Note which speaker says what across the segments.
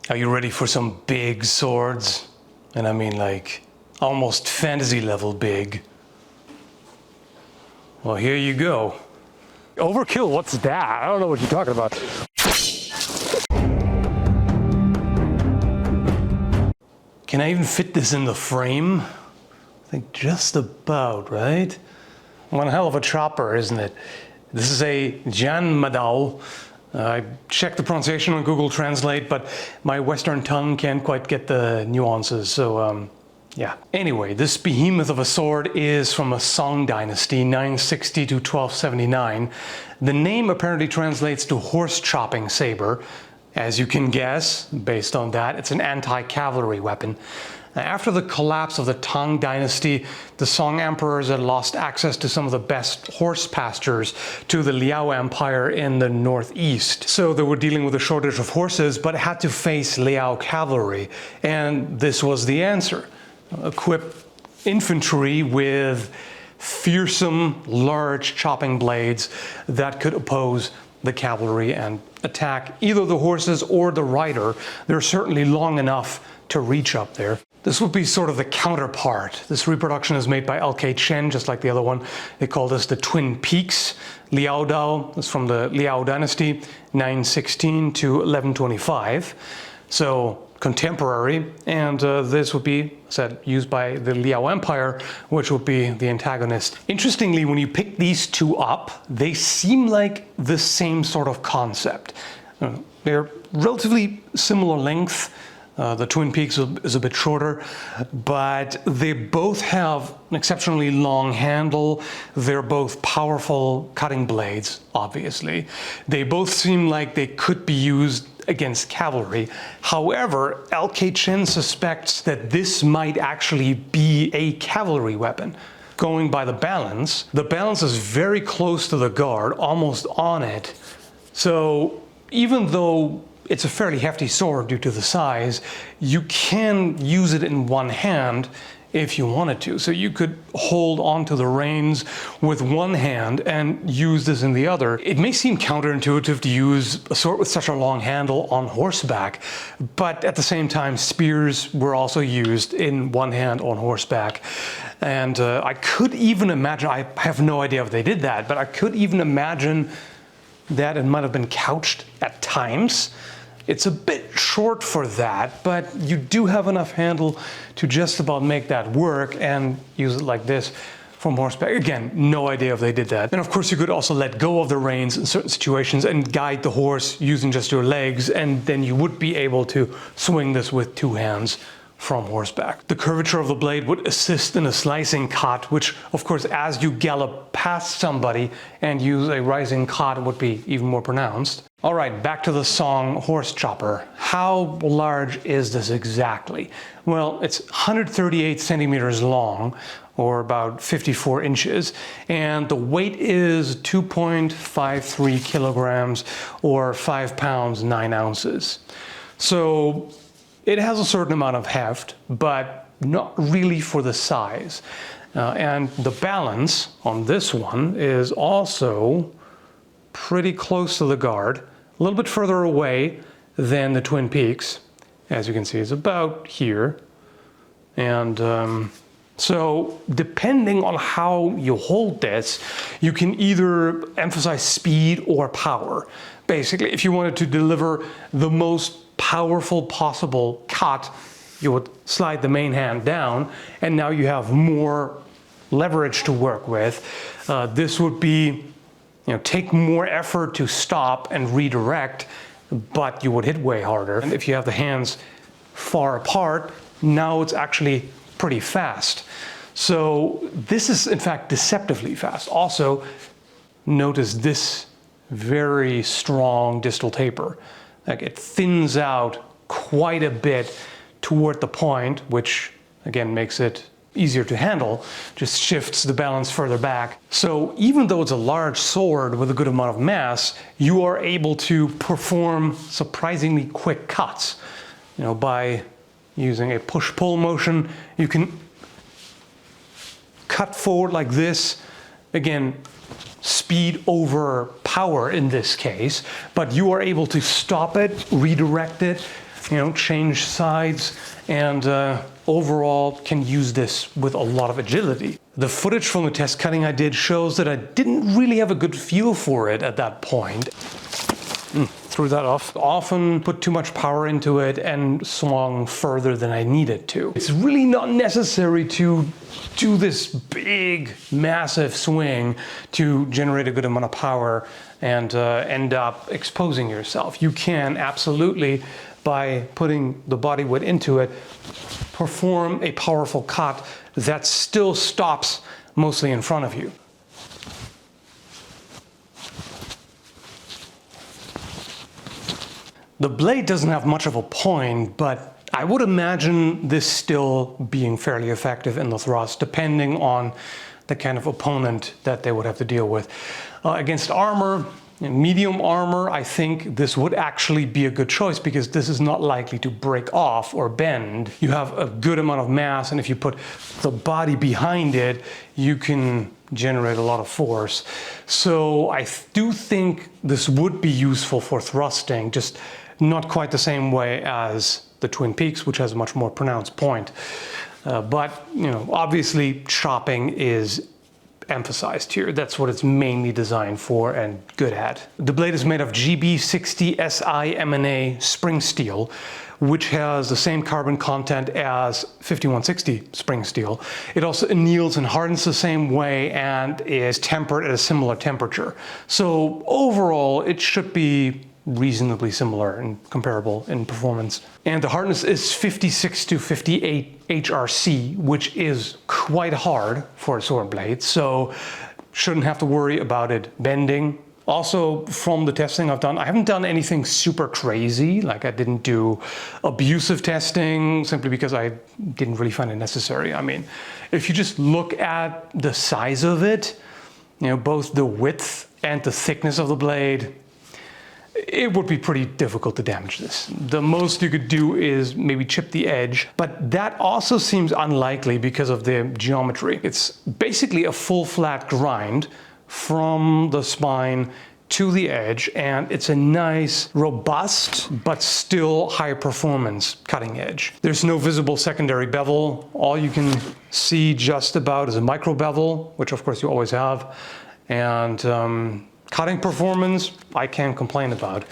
Speaker 1: Are you ready for some big swords? And I mean like almost fantasy level big. Well, here you go.
Speaker 2: Overkill, what's that? I don't know what you're talking about.
Speaker 1: Can I even fit this in the frame? I think just about, right? One hell of a chopper, isn't it? This is a Zhan Ma Dao. I checked the pronunciation on Google Translate, but my Western tongue can't quite get the nuances, so yeah. Anyway, this behemoth of a sword is from a Song Dynasty, 960 to 1279. The name apparently translates to horse chopping saber. As you can guess, based on that, it's an anti-cavalry weapon. After the collapse of the Tang Dynasty, the Song emperors had lost access to some of the best horse pastures to the Liao Empire in the northeast. So they were dealing with a shortage of horses, but had to face Liao cavalry. And this was the answer. Equip infantry with fearsome, large chopping blades that could oppose the cavalry and attack either the horses or the rider. They're certainly long enough to reach up there. This would be sort of the counterpart. This reproduction is made by LK Chen, just like the other one. They call this the Twin Peaks. Liao Dao is from the Liao Dynasty, 916 to 1125. So contemporary, and this would be used by the Liao Empire, which would be the antagonist. Interestingly, when you pick these two up, they seem like the same sort of concept. They're relatively similar length. The Twin Peaks is a bit shorter, but they both have an exceptionally long handle. They're both powerful cutting blades, obviously. They both seem like they could be used against cavalry. However, LK Chen suspects that this might actually be a cavalry weapon. Going by the balance is very close to the guard, almost on it. So even though it's a fairly hefty sword due to the size, you can use it in one hand if you wanted to. So you could hold onto the reins with one hand and use this in the other. It may seem counterintuitive to use a sword with such a long handle on horseback, but at the same time, spears were also used in one hand on horseback. And I could even imagine, I have no idea if they did that, but I could even imagine that it might have been couched at times. It's a bit short for that, but you do have enough handle to just about make that work and use it like this from horseback. Again, no idea if they did that. And of course, you could also let go of the reins in certain situations and guide the horse using just your legs, and then you would be able to swing this with two hands from horseback. The curvature of the blade would assist in a slicing cut, which of course, as you gallop past somebody and use a rising cut, would be even more pronounced. All right, back to the Song horse chopper. How large is this exactly? Well, it's 138 centimeters long, or about 54 inches, and the weight is 2.53 kilograms, or 5 pounds, 9 ounces. So it has a certain amount of heft, but not really for the size. And the balance on this one is also pretty close to the guard, a little bit further away than the Twin Peaks. As you can see, it's about here. And so depending on how you hold this, you can either emphasize speed or power. Basically, if you wanted to deliver the most powerful possible cut, you would slide the main hand down, and now you have more leverage to work with. This would be, take more effort to stop and redirect, but you would hit way harder. And if you have the hands far apart, now it's actually pretty fast. So this is in fact deceptively fast. Also, notice this very strong distal taper. Like, it thins out quite a bit toward the point, which again makes it easier to handle, just shifts the balance further back. So even though it's a large sword with a good amount of mass, you are able to perform surprisingly quick cuts. By using a push-pull motion, you can cut forward like this. Again, speed over power in this case, but you are able to stop it, redirect it, change sides, and overall can use this with a lot of agility. The footage from the test cutting I did shows that I didn't really have a good feel for it at that point.
Speaker 2: Threw that off.
Speaker 1: Often put too much power into it and swung further than I needed to. It's really not necessary to do this big, massive swing to generate a good amount of power and end up exposing yourself. You can absolutely, by putting the body weight into it, perform a powerful cut that still stops mostly in front of you. The blade doesn't have much of a point, but I would imagine this still being fairly effective in the thrust, depending on the kind of opponent that they would have to deal with. Against armor, medium armor, I think this would actually be a good choice because this is not likely to break off or bend. You have a good amount of mass, and if you put the body behind it, you can generate a lot of force. So I do think this would be useful for thrusting, just not quite the same way as the Twin Peaks, which has a much more pronounced point. But obviously chopping is emphasized here. That's what it's mainly designed for and good at. The blade is made of GB60 SI M&A spring steel, which has the same carbon content as 5160 spring steel. It also anneals and hardens the same way and is tempered at a similar temperature. So overall, it should be reasonably similar and comparable in performance. And the hardness is 56 to 58 HRC, which is quite hard for a sword blade, so shouldn't have to worry about it bending. Also, from the testing I've done, I haven't done anything super crazy, like I didn't do abusive testing simply because I didn't really find it necessary. I mean, if you just look at the size of it, both the width and the thickness of the blade, it would be pretty difficult to damage this. The most you could do is maybe chip the edge, but that also seems unlikely because of the geometry. It's basically a full flat grind from the spine to the edge, and it's a nice, robust, but still high performance cutting edge. There's no visible secondary bevel. All you can see just about is a micro bevel, which of course you always have, and cutting performance, I can't complain about.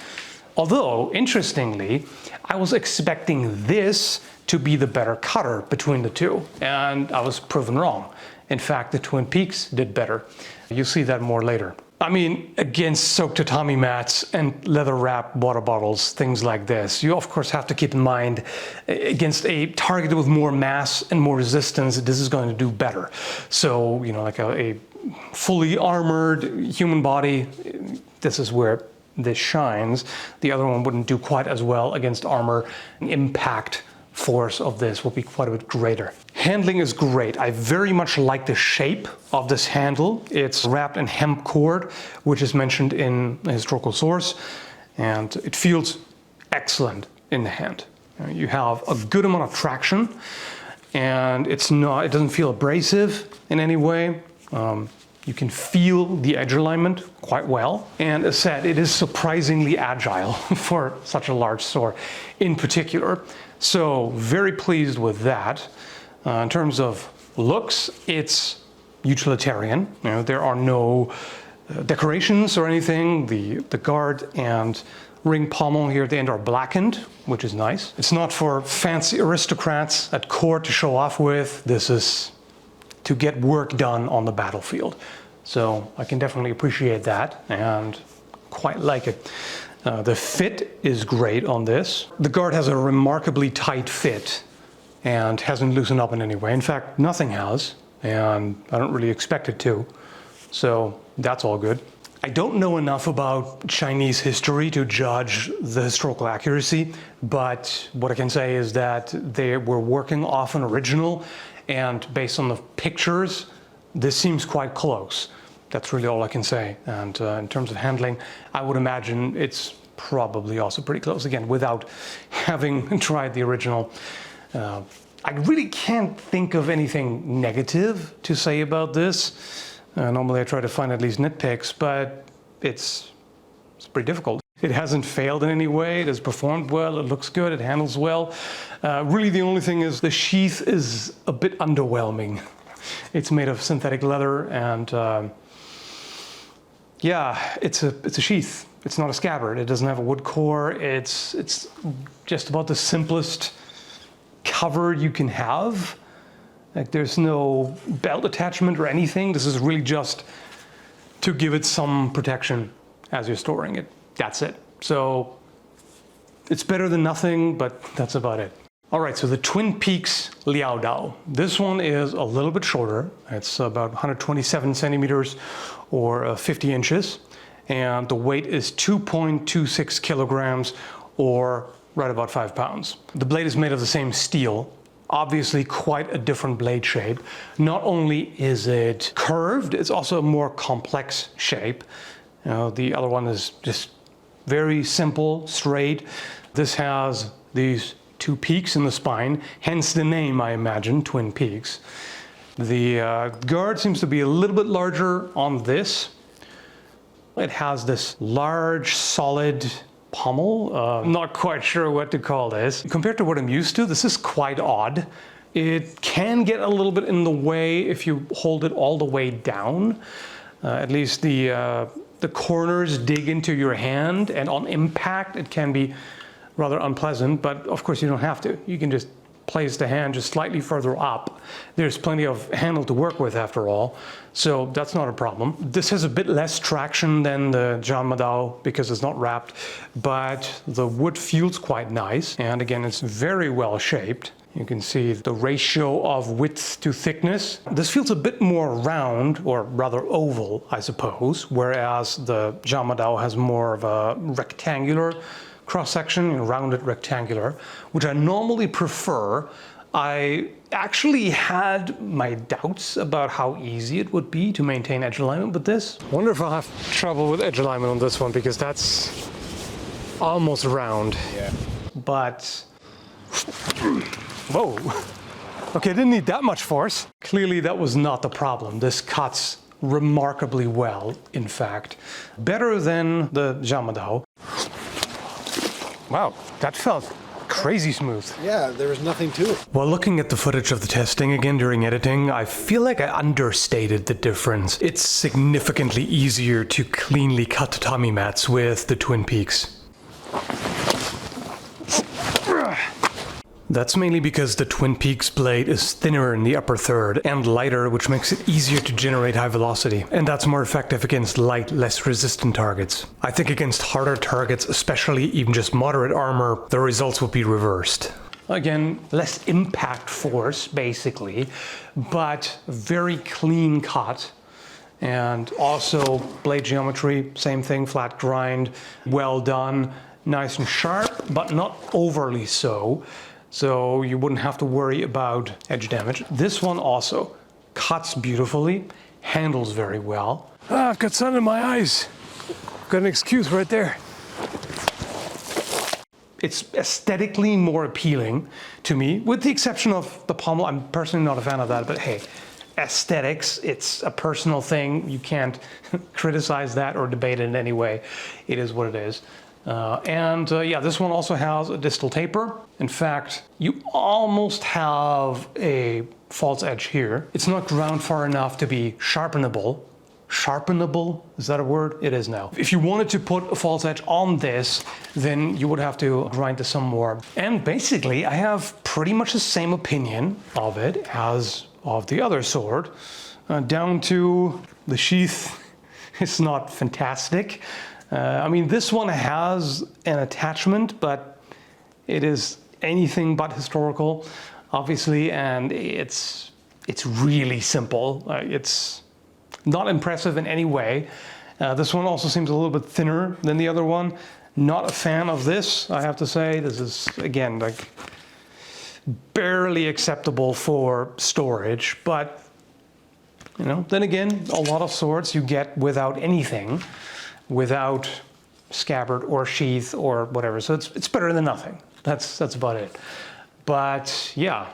Speaker 1: Although, interestingly, I was expecting this to be the better cutter between the two, and I was proven wrong. In fact, the Twin Peaks did better. You'll see that more later. I mean, against soaked tatami mats and leather-wrapped water bottles, things like this, you of course have to keep in mind against a target with more mass and more resistance, this is going to do better. So, like a fully armored human body, this is where this shines. The other one wouldn't do quite as well against armor. Impact force of this will be quite a bit greater. Handling is great. I very much like the shape of this handle. It's wrapped in hemp cord, which is mentioned in a historical source, and it feels excellent in the hand. You have a good amount of traction, and it doesn't feel abrasive in any way. You can feel the edge alignment quite well. And as said, it is surprisingly agile for such a large sword in particular. So very pleased with that. In terms of looks, it's utilitarian. There are no decorations or anything. The guard and ring pommel here at the end are blackened, which is nice. It's not for fancy aristocrats at court to show off with. This is to get work done on the battlefield. So I can definitely appreciate that and quite like it. The fit is great on this. The guard has a remarkably tight fit and hasn't loosened up in any way. In fact, nothing has, and I don't really expect it to. So that's all good. I don't know enough about Chinese history to judge the historical accuracy, but what I can say is that they were working off an original, and based on the pictures, this seems quite close. That's really all I can say. And in terms of handling, I would imagine it's probably also pretty close, again, without having tried the original. I really can't think of anything negative to say about this. Normally I try to find at least nitpicks, but it's pretty difficult. It hasn't failed in any way. It has performed well. It looks good. It handles well. Really, the only thing is the sheath is a bit underwhelming. It's made of synthetic leather, and yeah, it's a sheath. It's not a scabbard. It doesn't have a wood core. It's just about the simplest cover you can have. Like, there's no belt attachment or anything. This is really just to give it some protection as you're storing it. That's it. So it's better than nothing, but that's about it. All right, so the Twin Peaks Liao Dao. This one is a little bit shorter. It's about 127 centimeters or 50 inches. And the weight is 2.26 kilograms or right about 5 pounds. The blade is made of the same steel. Obviously quite a different blade shape. Not only is it curved, it's also a more complex shape. You know, the other one is just very simple, straight. This has these two peaks in the spine, hence the name, I imagine, Twin Peaks. The guard seems to be a little bit larger on this. It has this large, solid pommel. I'm not quite sure what to call this. Compared to what I'm used to, this is quite odd. It can get a little bit in the way if you hold it all the way down. At least the corners dig into your hand, and on impact it can be rather unpleasant, but of course you don't have to. You can just place the hand just slightly further up. There's plenty of handle to work with after all, so that's not a problem. This has a bit less traction than the Zhan Ma Dao because it's not wrapped, but the wood feels quite nice, and again, it's very well shaped. You can see the ratio of width to thickness. This feels a bit more round, or rather oval, I suppose, whereas the Zhan Ma Dao has more of a rectangular cross-section, rounded rectangular, which I normally prefer. I actually had my doubts about how easy it would be to maintain edge alignment with this.
Speaker 2: Wonder if I'll have trouble with edge alignment on this one, because that's almost round.
Speaker 3: Yeah.
Speaker 1: But, whoa. Okay, I didn't need that much force. Clearly that was not the problem. This cuts remarkably well, in fact. Better than the Zhan Ma Dao.
Speaker 2: Wow, that felt crazy smooth.
Speaker 3: Yeah, there was nothing to it.
Speaker 1: While looking at the footage of the testing again during editing, I feel like I understated the difference. It's significantly easier to cleanly cut tatami mats with the Twin Peaks. That's mainly because the Twin Peaks blade is thinner in the upper third and lighter, which makes it easier to generate high velocity. And that's more effective against light, less resistant targets. I think against harder targets, especially even just moderate armor, the results will be reversed. Again, less impact force, basically, but very clean cut. And also blade geometry, same thing, flat grind, well done, nice and sharp, but not overly so. So you wouldn't have to worry about edge damage. This one also cuts beautifully, handles very well.
Speaker 2: Ah, I've got sun in my eyes. Got an excuse right there.
Speaker 1: It's aesthetically more appealing to me, with the exception of the pommel. I'm personally not a fan of that, but hey, aesthetics, it's a personal thing. You can't criticize that or debate it in any way. It is what it is. Yeah, this one also has a distal taper. In fact, you almost have a false edge here. It's not ground far enough to be sharpenable. Sharpenable? Is that a word? It is now. If you wanted to put a false edge on this, then you would have to grind this some more. And basically, I have pretty much the same opinion of it as of the other sword, down to the sheath. It's not fantastic. I mean, this one has an attachment, but it is anything but historical, obviously, and it's really simple. It's not impressive in any way. This one also seems a little bit thinner than the other one. Not a fan of this, I have to say. This is, again, like barely acceptable for storage, but you know, then again, a lot of swords you get without anything, without scabbard or sheath or whatever. So it's better than nothing. That's about it. But yeah,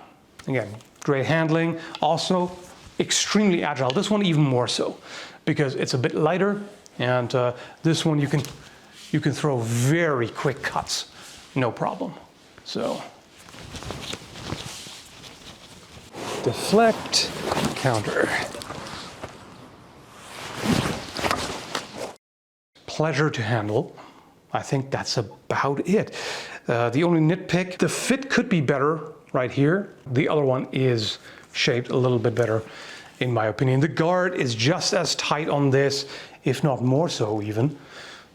Speaker 1: again, great handling. Also extremely agile. This one even more so, because it's a bit lighter, and this one you can you can throw very quick cuts, no problem. So, deflect, counter. Pleasure to handle. I think that's about it. The only nitpick, the fit could be better right here. The other one is shaped a little bit better, in my opinion. The guard is just as tight on this, if not more so even.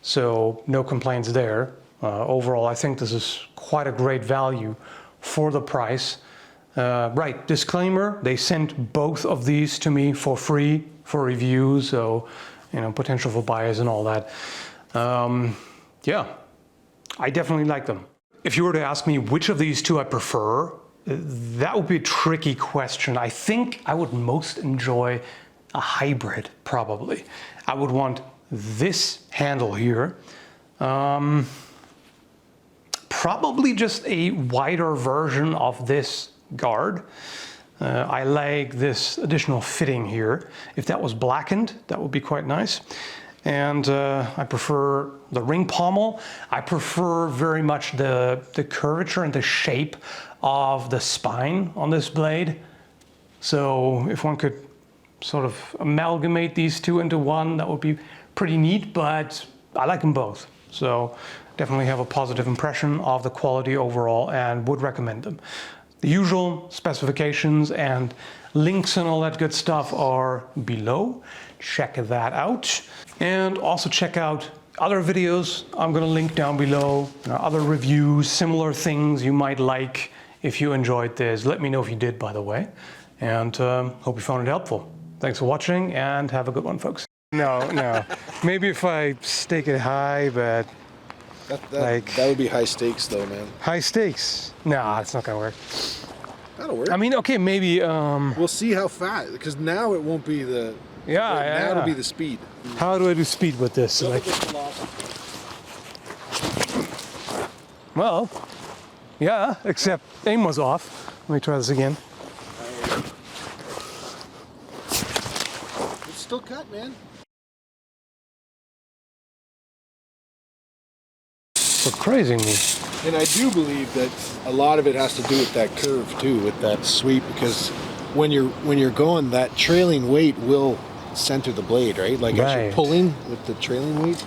Speaker 1: So no complaints there. Overall, I think this is quite a great value for the price. Right, disclaimer, they sent both of these to me for free for review, so you know, potential for bias and all that. Yeah, I definitely like them. If you were to ask me which of these two I prefer, that would be a tricky question. I think I would most enjoy a hybrid, probably. I would want this handle here. Probably just a wider version of this guard. I like this additional fitting here. If that was blackened, that would be quite nice. And I prefer the ring pommel. I prefer very much the curvature and the shape of the spine on this blade. So if one could sort of amalgamate these two into one, that would be pretty neat, but I like them both. So definitely have a positive impression of the quality overall and would recommend them. The usual specifications and links and all that good stuff are below. Check that out. And also check out other videos I'm going to link down below. Other reviews, similar things you might like if you enjoyed this. Let me know if you did, by the way. And hope you found it helpful. Thanks for watching and have a good one, folks. No. Maybe if I stake it high, but...
Speaker 3: That would be high stakes, though, man.
Speaker 1: High stakes? Nah, it's not gonna work.
Speaker 3: That'll work.
Speaker 1: I mean, okay, maybe.
Speaker 3: We'll see how fast, because now it won't be the. Now it'll be the speed.
Speaker 1: How do I do speed with this? Like, well, yeah, except aim was off. Let me try this again.
Speaker 3: It's still cut, man.
Speaker 1: For crazing me.
Speaker 3: And I do believe that a lot of it has to do with that curve too, with that sweep, because when you're going, that trailing weight will center the blade, right? Like as you're pulling with the trailing weight.